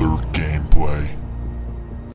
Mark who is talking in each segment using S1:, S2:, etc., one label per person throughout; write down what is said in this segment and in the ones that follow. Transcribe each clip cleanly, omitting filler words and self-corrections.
S1: another gameplay.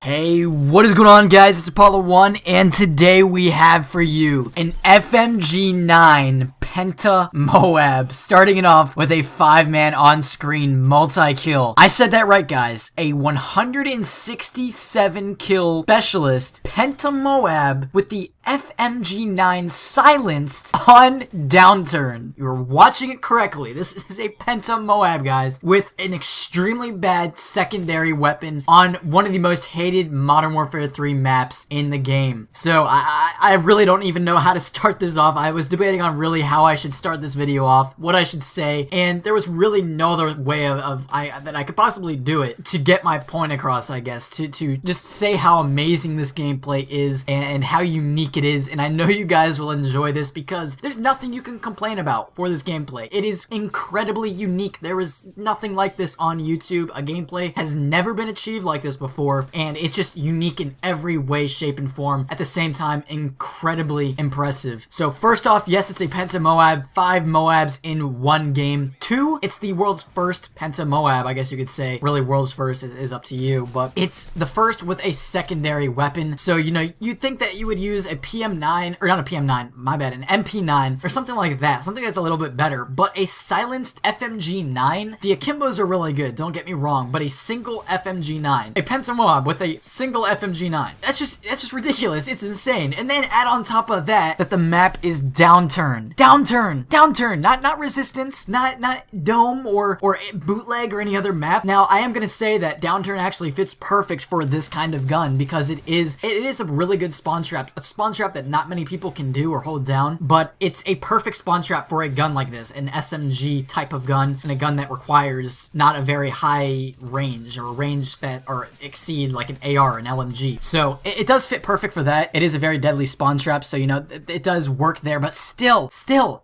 S2: Hey, what is going on, guys? It's Apollo1, and today we have for you an FMG9 Penta MOAB, starting it off with a 5-man on-screen multi-kill. I said that right, guys. A 167 kill specialist Penta MOAB with the FMG9 Silenced on DOWNTURN. You're watching it correctly. This is a Penta MOAB, guys, with an extremely bad secondary weapon on one of the most hated Modern Warfare 3 maps in the game. So I really don't even know how to start this off. I was debating on really how I should start this video off, what I should say, and there was really no other way that I could possibly do it to get my point across, I guess, to just say how amazing this gameplay is and how unique it is. And I know you guys will enjoy this because there's nothing you can complain about for this gameplay. It is incredibly unique. There is nothing like this on YouTube. A gameplay has never been achieved like this before, and it's just unique in every way, shape, and form. At the same time, incredibly impressive. So first off, yes, it's a Penta MOAB, 5 MOABs in one game. 2, it's the world's first Penta MOAB, I guess you could say. Really, world's first is up to you, but it's the first with a secondary weapon. So, you know, you'd think that you would use a PM9, or not a PM9, my bad, an MP9, or something like that. Something that's a little bit better, but a silenced FMG9, the Akimbos are really good, don't get me wrong, but a single FMG9, a Penta MOAB with a single FMG9. That's just ridiculous. It's insane. And then add on top of that the map is DOWNTURN. DOWNTURN. Not Resistance, not Dome or Bootleg or any other map. Now, I am gonna say that DOWNTURN actually fits perfect for this kind of gun because it is a really good spawn trap. A spawn trap that not many people can do or hold down, but it's a perfect spawn trap for a gun like this, an SMG type of gun, and a gun that requires not a very high range or a range that exceed like an AR, an LMG. So it does fit perfect for that. It is a very deadly spawn trap, so you know it does work there, but still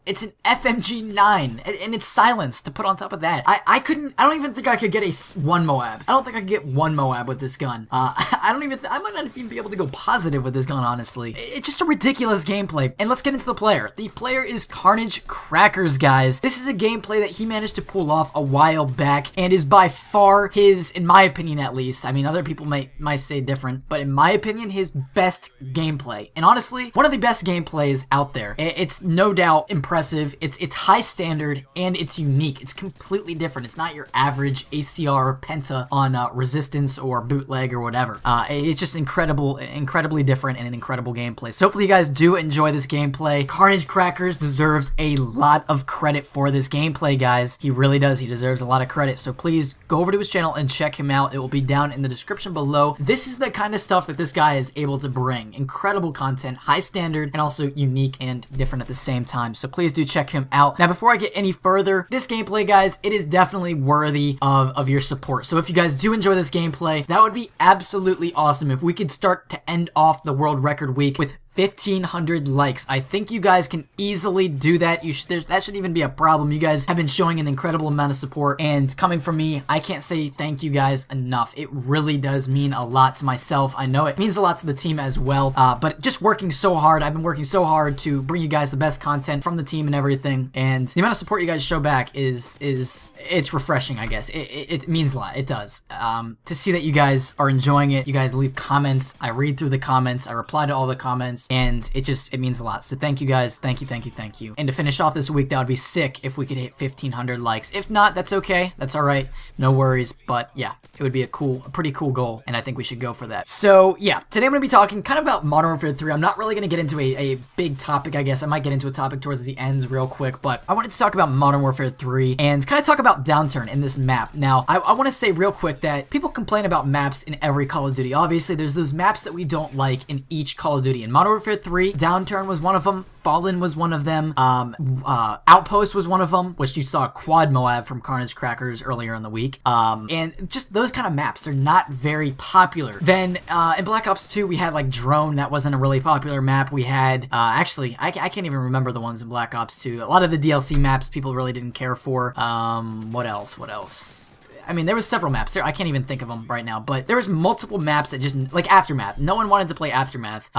S2: it's an FMG9 and it's silenced to put on top of that. I don't even think I could get one MOAB. I don't think I could get one MOAB with this gun. I might not even be able to go positive with this gun, honestly. It's just a ridiculous gameplay. And let's get into the player. The player is KARNAGE Crackers, guys. This is a gameplay that he managed to pull off a while back and is by far his, in my opinion at least, I mean other people might say different, but in my opinion, his best gameplay. And honestly, one of the best gameplays out there. It's no doubt impressive. It's high standard and it's unique. It's completely different. It's not your average ACR Penta on Resistance or Bootleg or whatever. It's just incredibly different and an incredible gameplay. So hopefully you guys do enjoy this gameplay. KARNAGE Crackers deserves a lot of credit for this gameplay, guys. He really does. He deserves a lot of credit. So please go over to his channel and check him out. It will be down in the description below. This is the kind of stuff that this guy is able to bring. Incredible content, high standard, and also unique and different at the same time. So please do check him out. Now, before I get any further, this gameplay, guys, it is definitely worthy of your support. So if you guys do enjoy this gameplay, that would be absolutely awesome if we could start to end off the world record week with 1,500 likes. I think you guys can easily do that. That shouldn't even be a problem. You guys have been showing an incredible amount of support, and coming from me, I can't say thank you guys enough. It really does mean a lot to myself. I know it means a lot to the team as well, but just working so hard. I've been working so hard to bring you guys the best content from the team and everything, and the amount of support you guys show back it's refreshing, I guess. It means a lot. It does. To see that you guys are enjoying it, you guys leave comments. I read through the comments. I reply to all the comments. And it means a lot. So thank you guys. Thank you. And to finish off this week, that would be sick if we could hit 1,500 likes. If not, that's okay. That's all right. No worries. But yeah, it would be a pretty cool goal, and I think we should go for that. So yeah, today I'm going to be talking kind of about Modern Warfare 3. I'm not really going to get into a big topic, I guess. I might get into a topic towards the end real quick, but I wanted to talk about Modern Warfare 3 and kind of talk about DOWNTURN in this map. Now, I want to say real quick that people complain about maps in every Call of Duty. Obviously, there's those maps that we don't like in each Call of Duty. In Modern Warfare 3, DOWNTURN was one of them. Fallen was one of them. Outpost was one of them, which you saw quad MOAB from KARNAGE Crackers earlier in the week. And just those kind of maps, they're not very popular. Then in Black Ops 2, we had like Drone. That wasn't a really popular map. We had, actually, I can't even remember the ones in Black Ops 2. A lot of the DLC maps people really didn't care for. What else? I mean, there was several maps there. I can't even think of them right now, but there was multiple maps that just, like Aftermath. No one wanted to play Aftermath.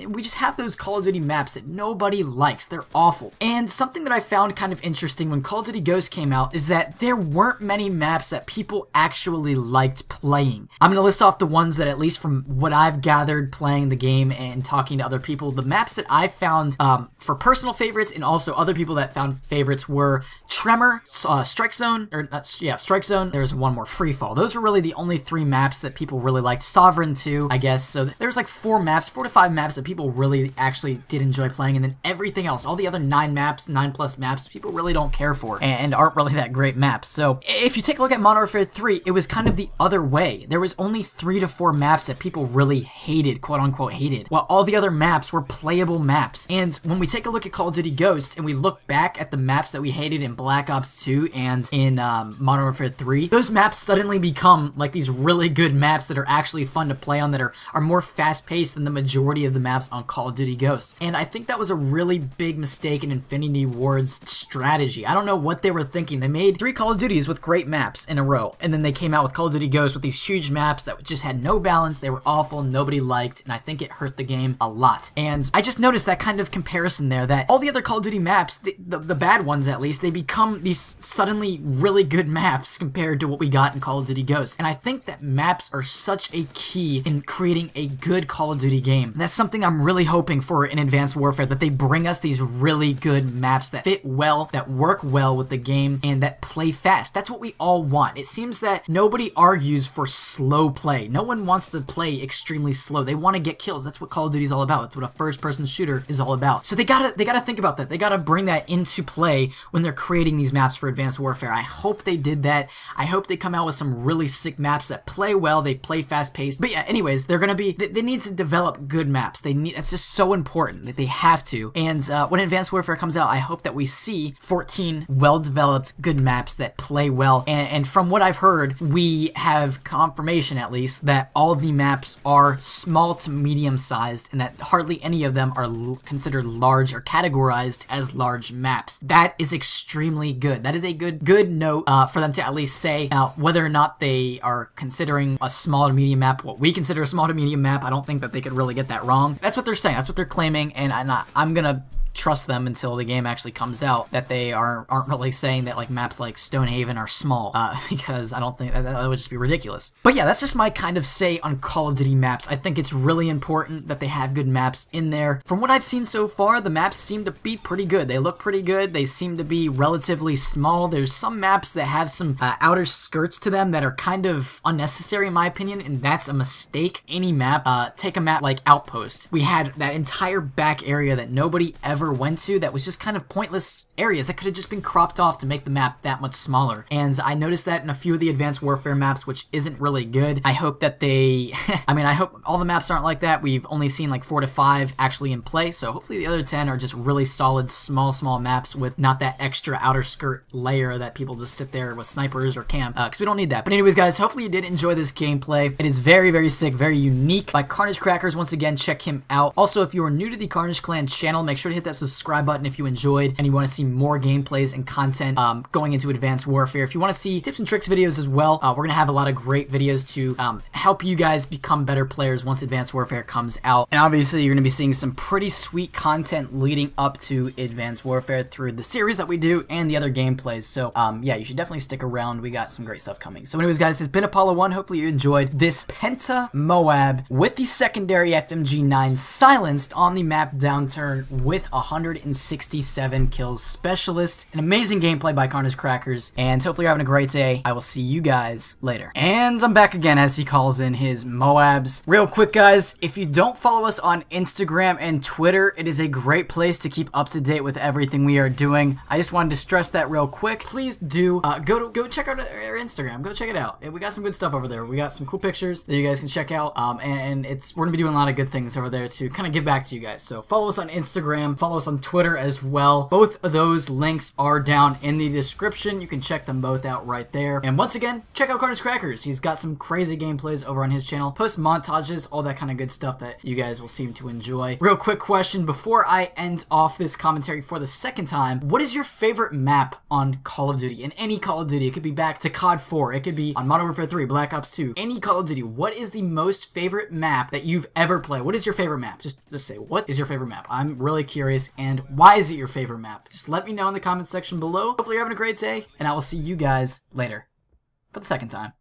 S2: We just have those Call of Duty maps that nobody likes. They're awful. And something that I found kind of interesting when Call of Duty Ghosts came out is that there weren't many maps that people actually liked playing. I'm going to list off the ones that, at least from what I've gathered playing the game and talking to other people, the maps that I found for personal favorites and also other people that found favorites were Tremor, Strike Zone, or Strike Zone. There's one more, Free Fall. Those were really the only 3 maps that people really liked. Sovereign too, I guess. So there's like 4 to 5 maps that people really actually did enjoy playing, and then everything else, all the other 9+ maps, people really don't care for and aren't really that great maps. So if you take a look at Modern Warfare 3, it was kind of the other way. There was only 3 to 4 maps that people really hated, quote unquote hated, while all the other maps were playable maps. And when we take a look at Call of Duty Ghosts and we look back at the maps that we hated in Black Ops 2 and in Modern Warfare 3, those maps suddenly become like these really good maps that are actually fun to play on, that are more fast-paced than the majority of the maps on Call of Duty Ghosts. And I think that was a really big mistake in Infinity Ward's strategy. I don't know what they were thinking. They made 3 Call of Duties with great maps in a row, and then they came out with Call of Duty Ghosts with these huge maps that just had no balance. They were awful, nobody liked, and I think it hurt the game a lot. And I just noticed that kind of comparison there, that all the other Call of Duty maps, the bad ones at least, they become these suddenly really good maps compared to what we got in Call of Duty Ghosts. And I think that maps are such a key in creating a good Call of Duty game. And that's something I'm really hoping for in Advanced Warfare, that they bring us these really good maps that fit well, that work well with the game, and that play fast. That's what we all want. It seems that nobody argues for slow play. No one wants to play extremely slow. They want to get kills. That's what Call of Duty is all about. That's what a first-person shooter is all about. So they gotta think about that. They gotta bring that into play when they're creating these maps for Advanced Warfare. I hope they did that. I hope they come out with some really sick maps that play well, they play fast-paced. But yeah, anyways, they're gonna be, they need to develop good maps. It's just so important that they have to. And when Advanced Warfare comes out, I hope that we see 14 well-developed good maps that play well. And from what I've heard, we have confirmation, at least, that all the maps are small to medium-sized, and that hardly any of them are considered large or categorized as large maps. That is extremely good. That is a good note for them to at least say. Now, whether or not they are considering a small to medium map what we consider a small to medium map, I don't think that they could really get that wrong. That's what they're saying. That's what they're claiming, and I'm gonna trust them until the game actually comes out, that they aren't really saying that like maps like Stonehaven are small, because I don't think that would just be ridiculous. But yeah, that's just my kind of say on Call of Duty maps. I think it's really important that they have good maps in there. From what I've seen so far, the maps seem to be pretty good. They look pretty good. They seem to be relatively small. There's some maps that have some outer skirts to them that are kind of unnecessary in my opinion, and that's a mistake. Any map, take a map like Outpost. We had that entire back area that nobody ever went to, that was just kind of pointless areas that could have just been cropped off to make the map that much smaller. And I noticed that in a few of the Advanced Warfare maps, which isn't really good. I hope that they, I mean, I hope all the maps aren't like that. We've only seen like 4 to 5 actually in play, so hopefully the other 10 are just really solid, small maps with not that extra outer skirt layer that people just sit there with snipers or camp, because we don't need that. But anyways, guys, hopefully you did enjoy this gameplay. It is very sick, very unique by Carnage Crackers. Once again, check him out. Also, if you are new to the Carnage Clan channel, make sure to hit that subscribe button if you enjoyed and you want to see more gameplays and content going into Advanced Warfare. If you want to see tips and tricks videos as well, we're going to have a lot of great videos to help you guys become better players once Advanced Warfare comes out. And obviously, you're going to be seeing some pretty sweet content leading up to Advanced Warfare through the series that we do and the other gameplays. So, yeah, you should definitely stick around. We got some great stuff coming. So anyways, guys, it's been Apollo 1. Hopefully you enjoyed this Penta MOAB with the secondary FMG9 silenced on the map Downturn with 167 kills. Specialist. An amazing gameplay by Carnage Crackers, and hopefully you're having a great day. I will see you guys later. And I'm back again as he calls in his MOABs. Real quick, guys, if you don't follow us on Instagram and Twitter, it is a great place to keep up to date with everything we are doing. I just wanted to stress that real quick. Please do go check out our Instagram. Go check it out. We got some good stuff over there. We got some cool pictures that you guys can check out. And we're gonna be doing a lot of good things over there to kind of give back to you guys. So follow us on Instagram. Follow follow us on Twitter as well. Both of those links are down in the description. You can check them both out right there. And once again, check out Carnage Crackers. He's got some crazy gameplays over on his channel. Post montages, all that kind of good stuff that you guys will seem to enjoy. Real quick question before I end off this commentary for the second time. What is your favorite map on Call of Duty? In any Call of Duty. It could be back to COD 4. It could be on Modern Warfare 3, Black Ops 2. Any Call of Duty. What is the most favorite map that you've ever played? What is your favorite map? Just say, what is your favorite map? I'm really curious, and why is it your favorite map? Just let me know in the comments section below. Hopefully you're having a great day, and I will see you guys later for the second time.